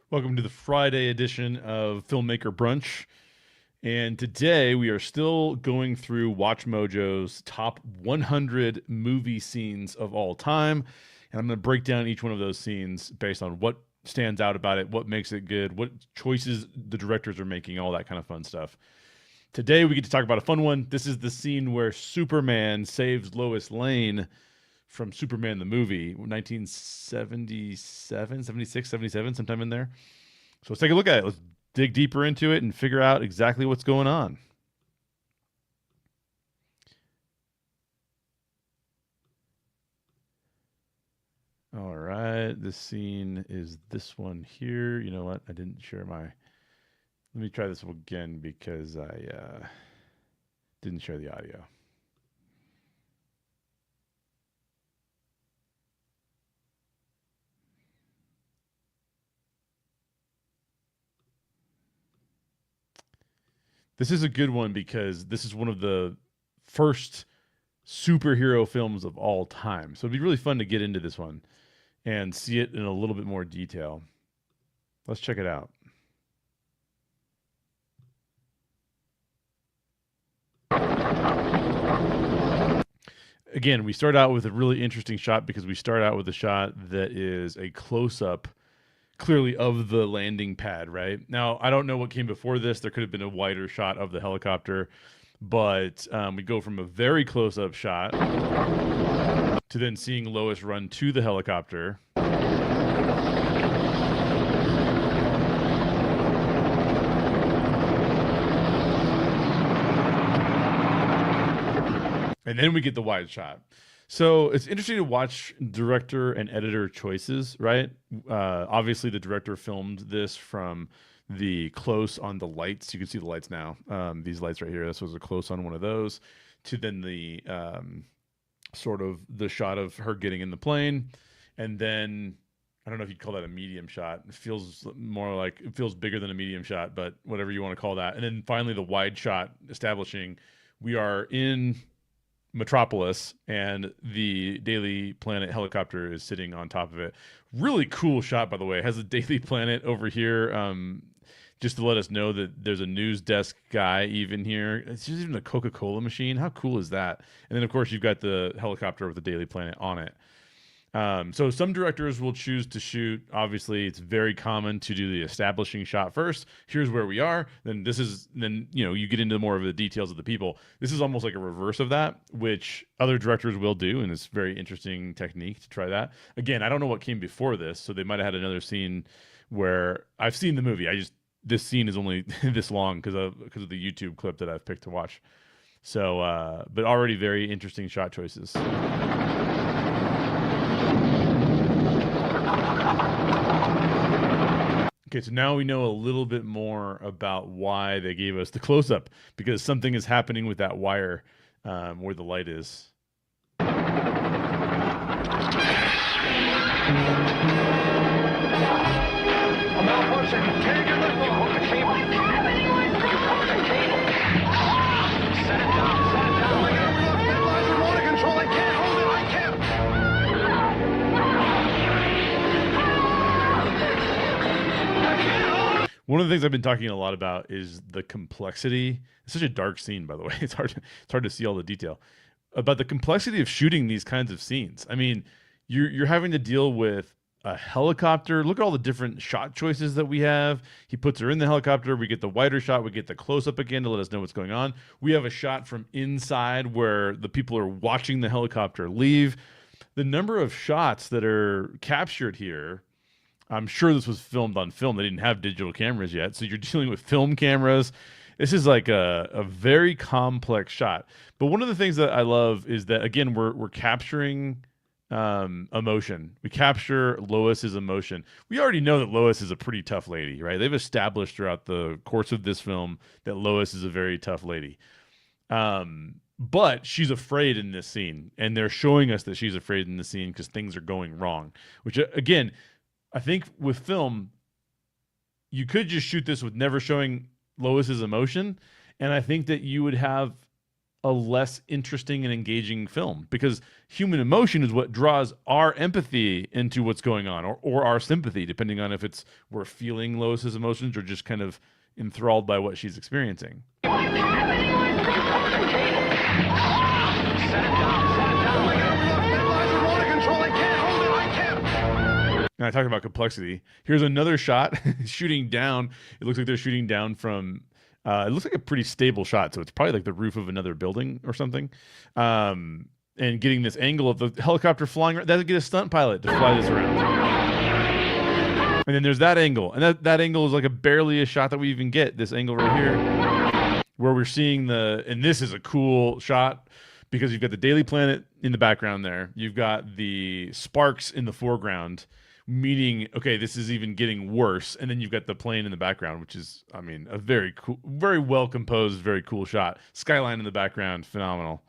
Welcome to the Friday edition of Filmmaker Brunch. And today we are still going through WatchMojo's top 100 movie scenes of all time. And I'm going to break down each one of those scenes based on what stands out about it, what makes it good, what choices the directors are making, all that kind of fun stuff. Today we get to talk about a fun one. This is the scene where Superman saves Lois Lane from Superman the movie, 1977, 76, 77, sometime in there. So let's take a look at it. Let's dig deeper into it and figure out exactly what's going on. All right, this scene is this one here. You know what? I didn't share my... Let me try this again because I didn't share the audio. This is a good one because this is one of the first superhero films of all time. So it'd be really fun to get into this one and see it in a little bit more detail. Let's check it out. Again, we start out with a really interesting shot because we start out with a shot that is a close-up clearly of the landing pad, right? Now, I don't know what came before this. There could have been a wider shot of the helicopter, but we go from a very close-up shot to then seeing Lois run to the helicopter. And then we get the wide shot. So it's interesting to watch director and editor choices, right? Obviously, the director filmed this from the close on the lights. You can see the lights now. These lights right here. This was a close on one of those. To then the sort of the shot of her getting in the plane. And then, I don't know if you'd call that a medium shot. It feels more like, it feels bigger than a medium shot, but whatever you want to call that. And then finally the wide shot establishing we are in Metropolis and the Daily Planet helicopter is sitting on top of it. Really cool shot, by the way. It has a Daily Planet over here, just to let us know that there's a news desk guy even here. It's just even a Coca-Cola machine. How cool is that? And then of course you've got the helicopter with the Daily Planet on it. So some directors will choose to shoot. Obviously, it's very common to do the establishing shot first. Here's where we are. Then you get into more of the details of the people. This is almost like a reverse of that, which other directors will do, and it's a very interesting technique to try that. Again, I don't know what came before this, so they might have had another scene where I've seen the movie. This scene is only this long because of the YouTube clip that I've picked to watch. So, but already very interesting shot choices. Okay, so now we know a little bit more about why they gave us the close-up, because something is happening with that wire where the light is. A malfunction. Can't get the phone. Hook the cable. What's happening? Hook the cable. Set it down. Set it down. Stabilize remote control. I can't hold it. I can't. One of the things I've been talking a lot about is the complexity. It's such a dark scene, by the way. It's hard to see all the detail. About the complexity of shooting these kinds of scenes. I mean, you're having to deal with a helicopter. Look at all the different shot choices that we have. He puts her in the helicopter. We get the wider shot. We get the close-up again to let us know what's going on. We have a shot from inside where the people are watching the helicopter leave. The number of shots that are captured here, I'm sure this was filmed on film. They didn't have digital cameras yet. So you're dealing with film cameras. This is like a very complex shot. But one of the things that I love is that, again, we're capturing emotion. We capture Lois's emotion. We already know that Lois is a pretty tough lady, right? They've established throughout the course of this film that Lois is a very tough lady. But she's afraid in this scene. And they're showing us that she's afraid in the scene because things are going wrong. Which, again, I think with film, you could just shoot this with never showing Lois's emotion, and I think that you would have a less interesting and engaging film, because human emotion is what draws our empathy into what's going on, or our sympathy, depending on if it's we're feeling Lois's emotions or just kind of enthralled by what she's experiencing. What's happening? Set it down. Stabilizer, water control. I can't hold it. I can't. And I talked about complexity. Here's another shot shooting down. It looks like they're shooting down from. It looks like a pretty stable shot, so it's probably like the roof of another building or something. And getting this angle of the helicopter flying, that'll get a stunt pilot to fly this around. And then there's that angle, and that angle is like barely a shot that we even get. This angle right here, where we're seeing and this is a cool shot because you've got the Daily Planet in the background there. You've got the sparks in the foreground, meaning, okay, this is even getting worse. And then you've got the plane in the background, which is, I mean, a very cool, very well composed, very cool shot. Skyline in the background, phenomenal.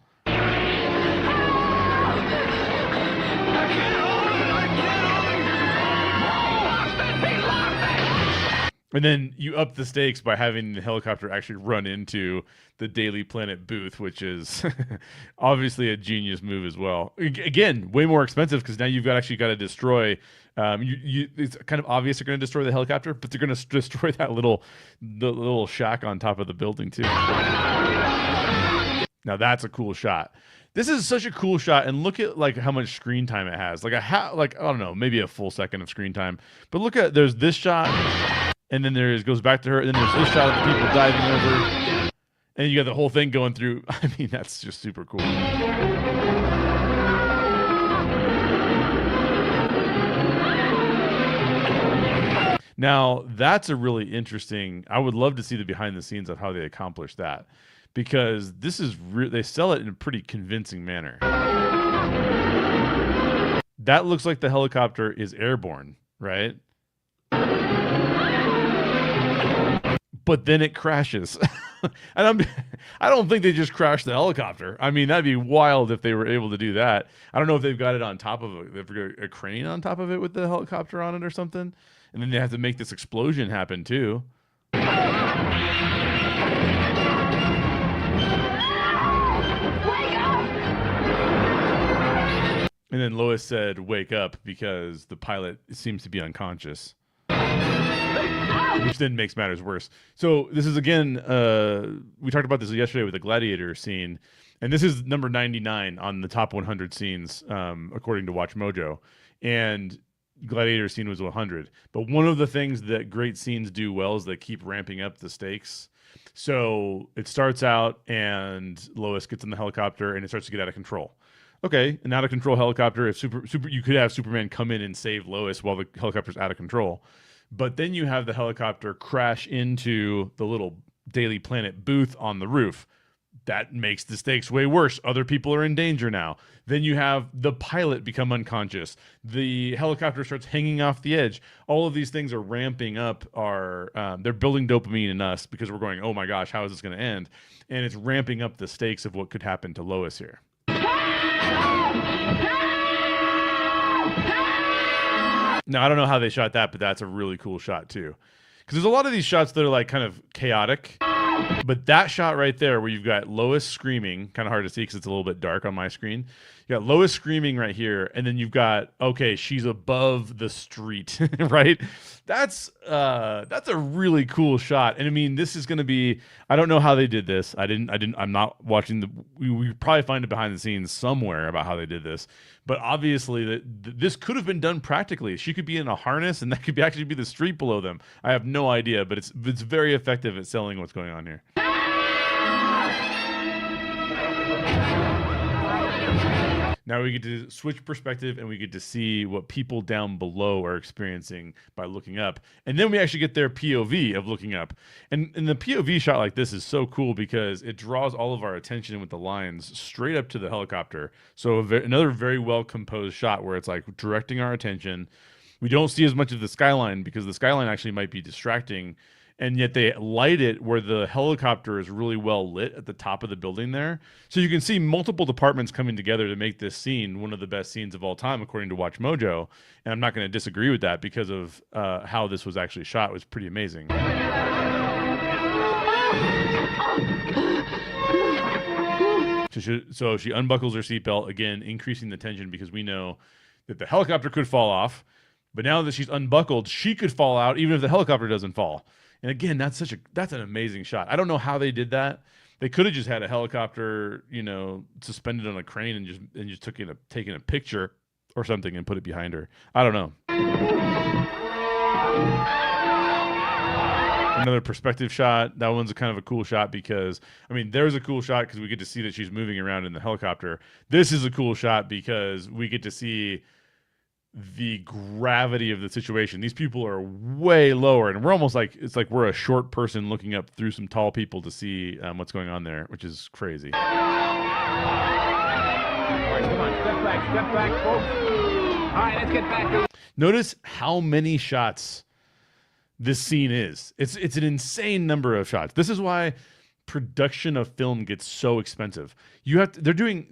And then you up the stakes by having the helicopter actually run into the Daily Planet booth, which is obviously a genius move as well. Again, way more expensive because now you've actually got to destroy. It's kind of obvious they're going to destroy the helicopter, but they're going to destroy the little shack on top of the building too. Now that's a cool shot. This is such a cool shot, and look at like how much screen time it has. Like I don't know, maybe a full second of screen time. But look at there's this shot. And then goes back to her, and then there's this shot of the people diving over, and you got the whole thing going through. I mean, that's just super cool. Now, that's a really interesting. I would love to see the behind the scenes of how they accomplish that, because this is they sell it in a pretty convincing manner. That looks like the helicopter is airborne, right? But then it crashes. And I don't think they just crashed the helicopter. I mean, that'd be wild if they were able to do that. I don't know if they've got it on top of a crane on top of it with the helicopter on it or something. And then they have to make this explosion happen too. And then Lois said, "Wake up," because the pilot seems to be unconscious. Which then makes matters worse. So this is, again, we talked about this yesterday with the gladiator scene, and this is number 99 on the top 100 scenes, according to WatchMojo. And gladiator scene was 100. But one of the things that great scenes do well is they keep ramping up the stakes. So it starts out, and Lois gets in the helicopter, and it starts to get out of control. Okay, an out of control helicopter. If you could have Superman come in and save Lois while the helicopter's out of control. But then you have the helicopter crash into the little Daily Planet booth on the roof. That makes the stakes way worse. Other people are in danger now. Then you have the pilot become unconscious. The helicopter starts hanging off the edge. All of these things are ramping up they're building dopamine in us because we're going, oh my gosh, how is this going to end? And it's ramping up the stakes of what could happen to Lois here. Now, I don't know how they shot that, but that's a really cool shot too. Because there's a lot of these shots that are like kind of chaotic. But that shot right there where you've got Lois screaming, kind of hard to see because it's a little bit dark on my screen. You got Lois screaming right here, and then you've got, okay, she's above the street, right? That's a really cool shot. And I mean, this is going to be, I don't know how they did this. I'm not watching we probably find it behind the scenes somewhere about how they did this. But obviously this could have been done practically. She could be in a harness and that could actually be the street below them. I have no idea, but it's very effective at selling what's going on here. Now we get to switch perspective and we get to see what people down below are experiencing by looking up. And then we actually get their POV of looking up. And the POV shot like this is so cool because it draws all of our attention with the lines straight up to the helicopter. So another very well composed shot where it's like directing our attention. We don't see as much of the skyline because the skyline actually might be distracting. And yet they light it where the helicopter is really well lit at the top of the building there. So you can see multiple departments coming together to make this scene one of the best scenes of all time, according to WatchMojo. And I'm not going to disagree with that because of how this was actually shot. It was pretty amazing. So she unbuckles her seatbelt, again, increasing the tension because we know that the helicopter could fall off. But now that she's unbuckled, she could fall out even if the helicopter doesn't fall. And again, that's an amazing shot. I don't know how they did that. They could have just had a helicopter, suspended on a crane and just taken a picture or something and put it behind her. I don't know. Another perspective shot. That one's kind of a cool shot because, there's a cool shot because we get to see that she's moving around in the helicopter. This is a cool shot because we get to see the gravity of the situation. These people are way lower, and we're almost like we're a short person looking up through some tall people to see what's going on there, which is crazy. All right, come on, step back, folks. All right, let's get back to... Notice how many shots this scene is. It's an insane number of shots. This is why production of film gets so expensive. They're doing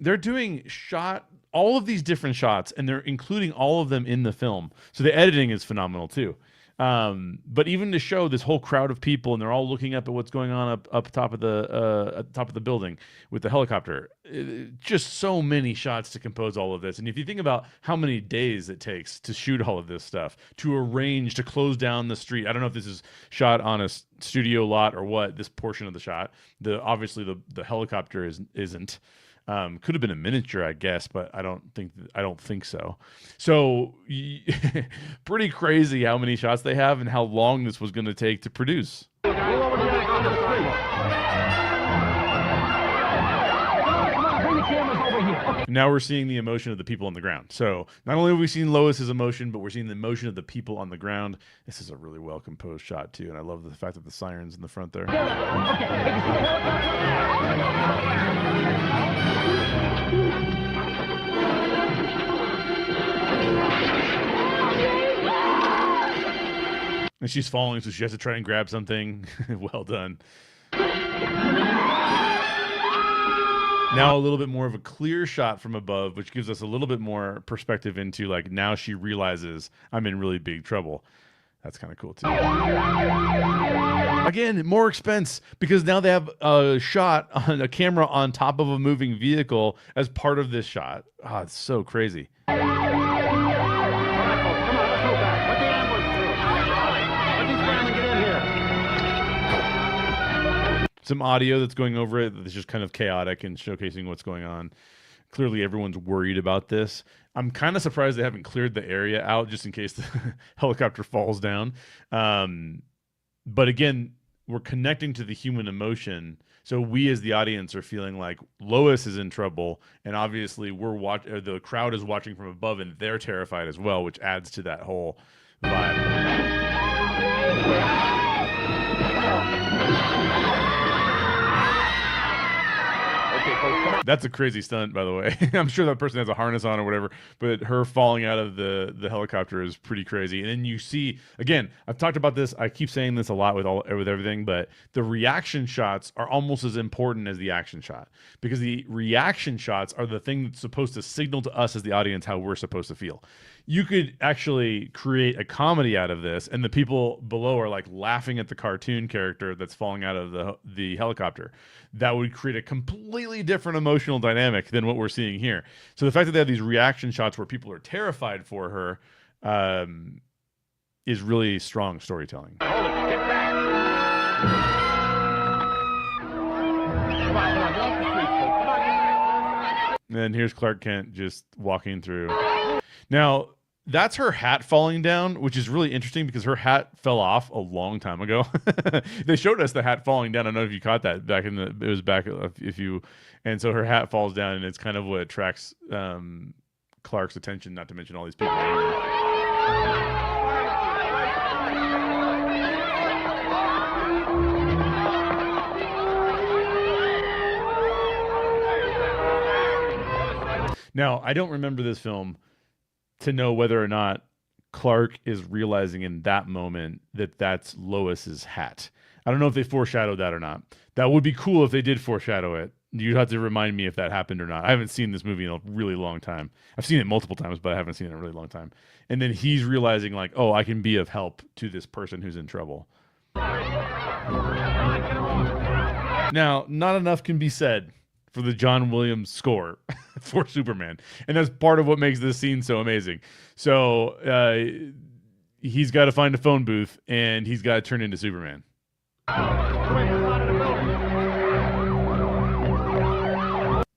all of these different shots, and they're including all of them in the film. So the editing is phenomenal too. But even to show this whole crowd of people, and they're all looking up at what's going on up top of the building with the helicopter, just so many shots to compose all of this. And if you think about how many days it takes to shoot all of this stuff, to arrange, to close down the street. I don't know if this is shot on a studio lot or what. This portion of the shot, obviously the helicopter isn't. Could have been a miniature, I guess, but I don't think so. So pretty crazy how many shots they have and how long this was going to take to produce. Now we're seeing the emotion of the people on the ground. So not only have we seen Lois's emotion, but we're seeing the emotion of the people on the ground. This is a really well composed shot too, and I love the fact that the siren's in the front there. And she's falling, so she has to try and grab something. Well done. Now a little bit more of a clear shot from above, which gives us a little bit more perspective into now she realizes I'm in really big trouble. That's kind of cool too. Again, more expense because now they have a shot on a camera on top of a moving vehicle as part of this shot. Oh, it's so crazy. Some audio that's going over it that's just kind of chaotic and showcasing what's going on. Clearly, everyone's worried about this. I'm kind of surprised they haven't cleared the area out just in case the helicopter falls down. But again, we're connecting to the human emotion. So we as the audience are feeling like Lois is in trouble. And obviously the crowd is watching from above and they're terrified as well, which adds to that whole vibe. That's a crazy stunt, by the way. I'm sure that person has a harness on or whatever, but her falling out of the helicopter is pretty crazy. And then you see, again, I've talked about this. I keep saying this a lot with everything, but the reaction shots are almost as important as the action shot because the reaction shots are the thing that's supposed to signal to us as the audience how we're supposed to feel. You could actually create a comedy out of this, and the people below are laughing at the cartoon character that's falling out of the helicopter. That would create a completely different emotional dynamic than what we're seeing here. So the fact that they have these reaction shots where people are terrified for her is really strong storytelling. Hold it, get back. Come on, get off the street, folks. Come on. And here's Clark Kent just walking through. Now, that's her hat falling down, which is really interesting because her hat fell off a long time ago. They showed us the hat falling down. I don't know if you caught that and so her hat falls down, and it's kind of what attracts Clark's attention, not to mention all these people. Now, I don't remember this film to know whether or not Clark is realizing in that moment that that's Lois's hat. I don't know if they foreshadowed that or not. That would be cool if they did foreshadow it. You'd have to remind me if that happened or not. I haven't seen this movie in a really long time. I've seen it multiple times, but I haven't seen it in a really long time. And then he's realizing oh, I can be of help to this person who's in trouble. Now, not enough can be said for the John Williams score for Superman. And that's part of what makes this scene so amazing. So he's got to find a phone booth, and he's got to turn into Superman.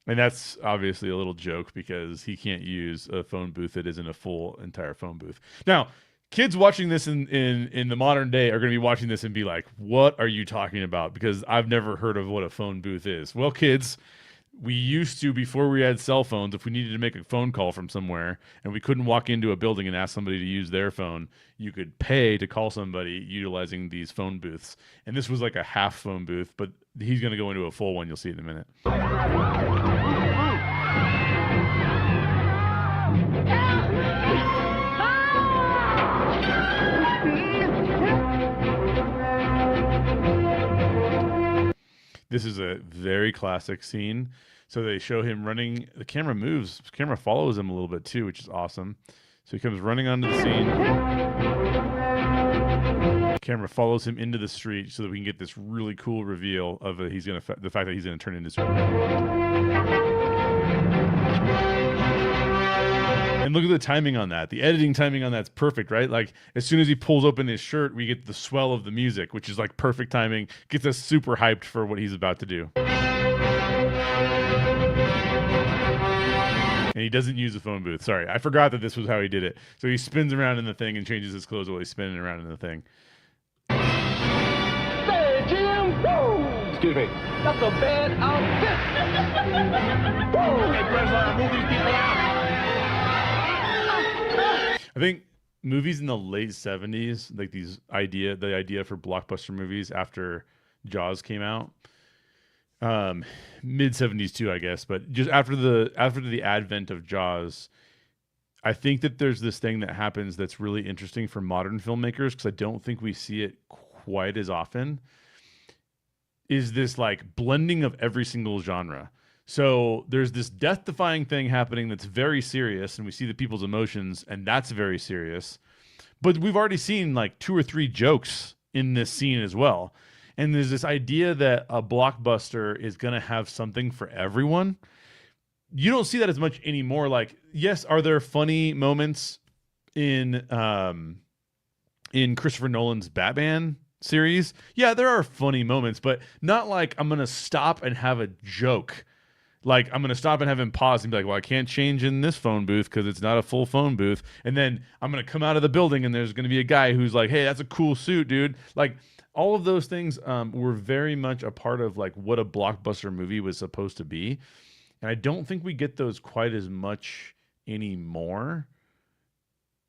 And that's obviously a little joke because he can't use a phone booth that isn't a full entire phone booth. Now, kids watching this in the modern day are going to be watching this and be like, what are you talking about? Because I've never heard of what a phone booth is. Well, kids, we used to, before we had cell phones, if we needed to make a phone call from somewhere and we couldn't walk into a building and ask somebody to use their phone, you could pay to call somebody utilizing these phone booths. And this was like a half phone booth, but he's going to go into a full one. You'll see it in a minute. This is a very classic scene. So they show him running. The camera moves. The camera follows him a little bit too, which is awesome. So he comes running onto the scene. The camera follows him into the street so that we can get this really cool reveal of the fact that he's gonna turn into Superman. And look at the timing on that. The editing timing on that's perfect, right? Like as soon as he pulls open his shirt, we get the swell of the music, which is like perfect timing. Gets us super hyped for what he's about to do. And he doesn't use a phone booth. Sorry, I forgot that this was how he did it. So he spins around in the thing and changes his clothes while he's spinning around in the thing. Hey, Jim! Woo! Excuse me. That's a bad outfit! Woo! Hey, Breslau, move these people out! I think movies in the late 70s, like the idea for blockbuster movies after Jaws came out, mid 70s too, I guess, but just after the advent of Jaws, I think that there's this thing that happens that's really interesting for modern filmmakers, because I don't think we see it quite as often, is this like blending of every single genre. So there's this death-defying thing happening that's very serious, and we see the people's emotions, and that's very serious. But we've already seen like 2 or 3 jokes in this scene as well. And there's this idea that a blockbuster is going to have something for everyone. You don't see that as much anymore. Like, yes, are there funny moments in Christopher Nolan's Batman series? Yeah, there are funny moments, but not like I'm going to stop and have a joke. Like, I'm going to stop and have him pause and be like, well, I can't change in this phone booth because it's not a full phone booth. And then I'm going to come out of the building and there's going to be a guy who's like, hey, that's a cool suit, dude. Like, all of those things were very much a part of like what a blockbuster movie was supposed to be. And I don't think we get those quite as much anymore.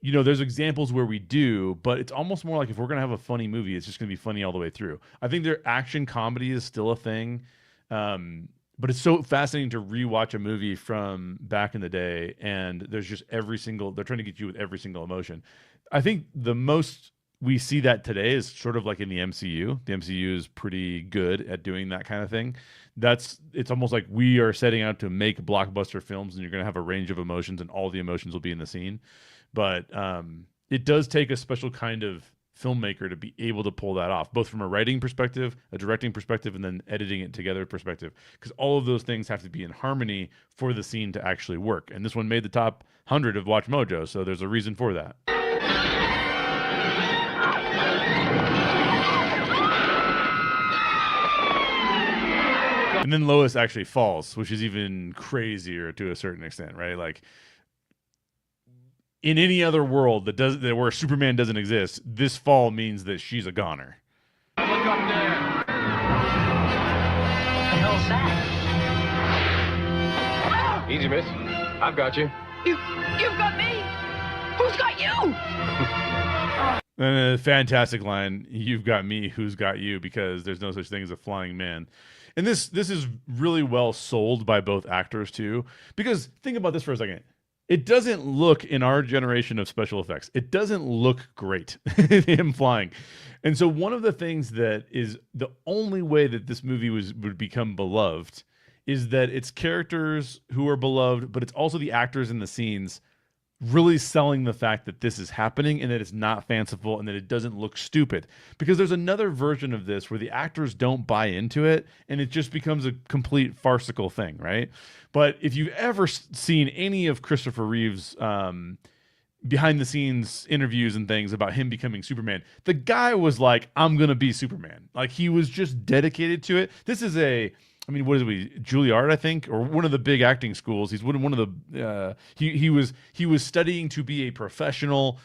You know, there's examples where we do, but it's almost more like if we're going to have a funny movie, it's just going to be funny all the way through. I think their action comedy is still a thing. But it's so fascinating to rewatch a movie from back in the day, and there's just they're trying to get you with every single emotion. I think the most we see that today is sort of like in the MCU. The MCU is pretty good at doing that kind of thing. It's almost like we are setting out to make blockbuster films, and you're going to have a range of emotions, and all the emotions will be in the scene. But it does take a special kind of filmmaker to be able to pull that off, both from a writing perspective, a directing perspective, and then editing it together perspective, because all of those things have to be in harmony for the scene to actually work. And this one made the top 100 of WatchMojo, so there's a reason for that. And then Lois actually falls, which is even crazier to a certain extent, right? Like, in any other world where Superman doesn't exist, this fall means that she's a goner. Look up there. Hell's that? Easy, miss. I've got you. You've got me. Who's got you? And a fantastic line, "You've got me, who's got you," because there's no such thing as a flying man. And this is really well sold by both actors too, because think about this for a second. It doesn't look, in our generation of special effects, it doesn't look great, him flying. And so one of the things that is the only way that this movie would become beloved is that it's characters who are beloved, but it's also the actors in the scenes really selling the fact that this is happening and that it's not fanciful and that it doesn't look stupid. Because there's another version of this where the actors don't buy into it and it just becomes a complete farcical thing, right? But if you've ever seen any of Christopher Reeve's behind the scenes interviews and things about him becoming Superman, the guy was like, I'm going to be Superman. Like, he was just dedicated to it. This is what is we Juilliard, I think, or one of the big acting schools. He's one of the he was studying to be a professional,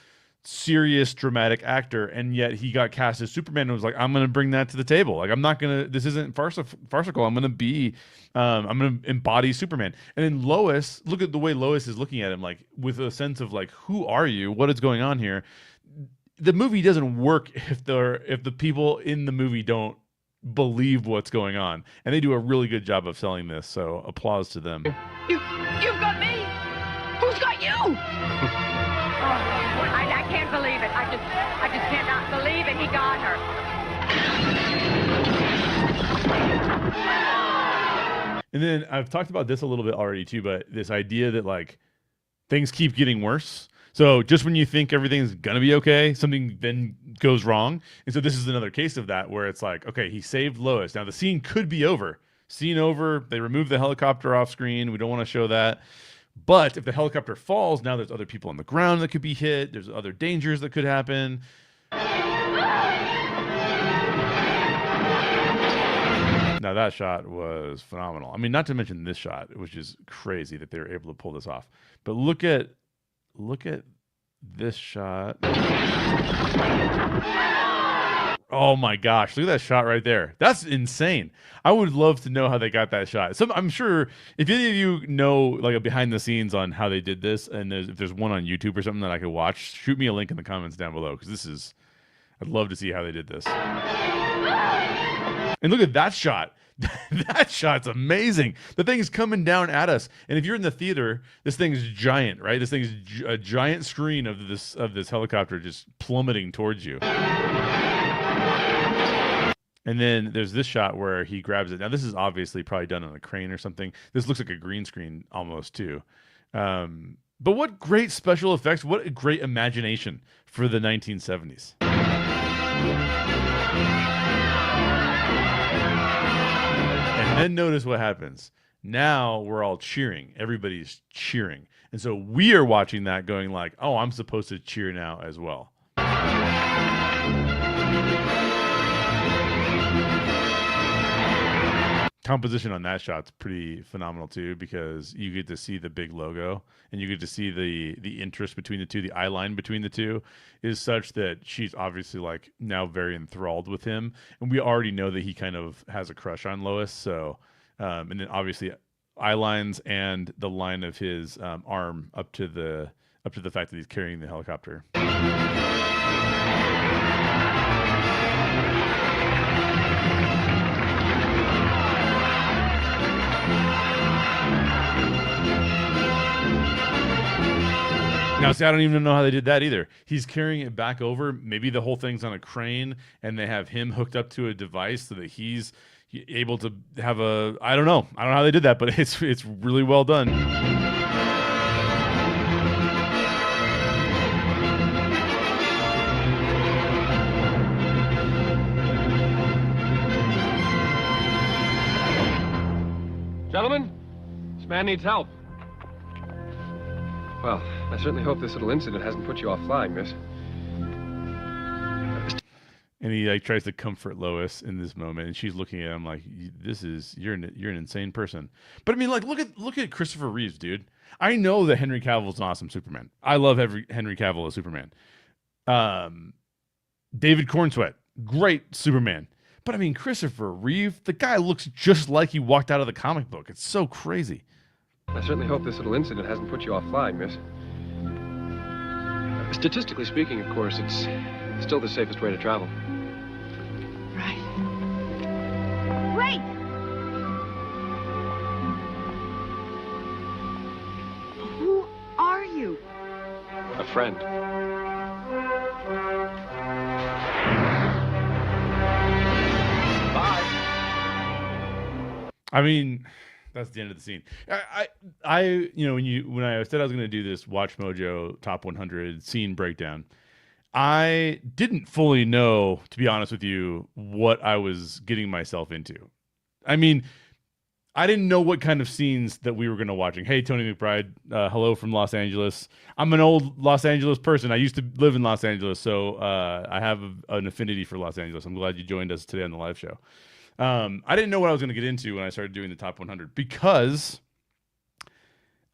serious, dramatic actor, and yet he got cast as Superman and was like, I'm going to bring that to the table. Like, I'm not going to. This isn't farcical. I'm going to be. I'm going to embody Superman. And then Lois, look at the way Lois is looking at him, like with a sense of like, who are you? What is going on here? The movie doesn't work if the people in the movie don't believe what's going on, and they do a really good job of selling this, so applause to them. You've got me. Who's got you? I can't believe it. I just cannot believe it. He got her. And then I've talked about this a little bit already too, but this idea that like things keep getting worse. So just when you think everything's gonna be okay, something then goes wrong. And so this is another case of that where it's like, okay, he saved Lois. Now the scene could be over. Scene over. They remove the helicopter off screen. We don't want to show that. But if the helicopter falls, now there's other people on the ground that could be hit. There's other dangers that could happen. Now that shot was phenomenal. I mean, not to mention this shot, which is crazy that they were able to pull this off. But look at this shot. Oh my gosh, look at that shot right there. That's insane. I would love to know how they got that shot. I'm sure if any of you know like a behind the scenes on how they did this, and if there's one on YouTube or something that I could watch, shoot me a link in the comments down below, because I'd love to see how they did this. And look at that shot. That shot's amazing. The thing's coming down at us, and if you're in the theater, this thing's giant, right? This thing's a giant screen of this helicopter just plummeting towards you. And then there's this shot where he grabs it. Now this is obviously probably done on a crane or something. This looks like a green screen almost too. But what great special effects! What a great imagination for the 1970s. And then notice what happens. Now we're all cheering. Everybody's cheering. And so we are watching that going like, oh, I'm supposed to cheer now as well. Composition on that shot's pretty phenomenal too, because you get to see the big logo and you get to see the interest between the two. The eye line between the two is such that she's obviously like now very enthralled with him, and we already know that he kind of has a crush on Lois. So and then obviously eye lines and the line of his arm up to the fact that he's carrying the helicopter. Now, see, I don't even know how they did that either. He's carrying it back over. Maybe the whole thing's on a crane, and they have him hooked up to a device so that he's able to have a. I don't know how they did that, but it's really well done. Gentlemen, this man needs help. Well, I certainly hope this little incident hasn't put you off flying, miss. And he like tries to comfort Lois in this moment, and she's looking at him like, you're an insane person. But I mean, like, look at Christopher Reeves, dude. I know that Henry Cavill's an awesome Superman. I love Henry Cavill as Superman. David Cornsweet, great Superman. But I mean, Christopher Reeve, the guy looks just like he walked out of the comic book. It's so crazy. I certainly hope this little incident hasn't put you off flying, miss. Statistically speaking, of course, it's still the safest way to travel. Right. Wait! Who are you? A friend. Bye. I mean, That's the end of the scene. You know, when I said I was going to do this WatchMojo top 100 scene breakdown, I didn't fully know, to be honest with you, what I was getting myself into. I mean, I didn't know what kind of scenes that we were going to watching. Hey, Tony McBride, hello from Los Angeles. I'm an old Los Angeles person. I used to live in Los Angeles, so I have an affinity for Los Angeles. I'm glad you joined us today on the live show. I didn't know what I was going to get into when I started doing the top 100 because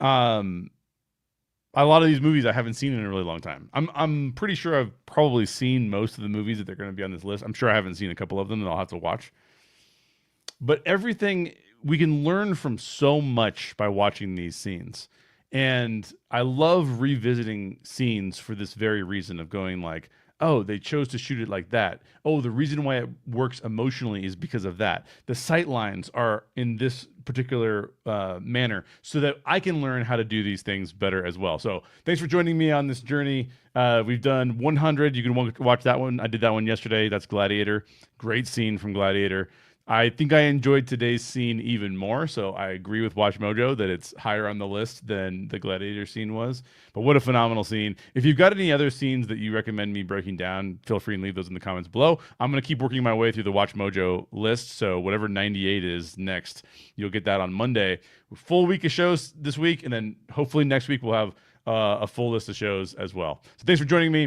a lot of these movies I haven't seen in a really long time. I'm pretty sure I've probably seen most of the movies that they're going to be on this list. I'm sure I haven't seen a couple of them that I'll have to watch. But everything, we can learn from so much by watching these scenes. And I love revisiting scenes for this very reason of going like, oh, they chose to shoot it like that. Oh, the reason why it works emotionally is because of that. The sight lines are in this particular manner so that I can learn how to do these things better as well. So thanks for joining me on this journey. We've done 100. You can watch that one. I did that one yesterday. That's Gladiator. Great scene from Gladiator. I think I enjoyed today's scene even more, so I agree with WatchMojo that it's higher on the list than the Gladiator scene was. But what a phenomenal scene. If you've got any other scenes that you recommend me breaking down, feel free and leave those in the comments below. I'm going to keep working my way through the WatchMojo list, so whatever 98 is next, you'll get that on Monday. Full week of shows this week, and then hopefully next week we'll have a full list of shows as well. So thanks for joining me.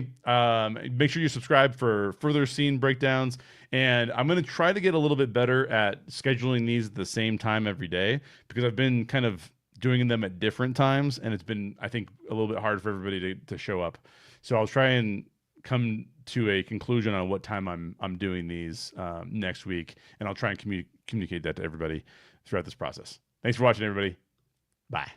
Make sure you subscribe for further scene breakdowns. And I'm going to try to get a little bit better at scheduling these at the same time every day because I've been kind of doing them at different times. And it's been, I think, a little bit hard for everybody to show up. So I'll try and come to a conclusion on what time I'm doing these next week. And I'll try and communicate that to everybody throughout this process. Thanks for watching, everybody. Bye.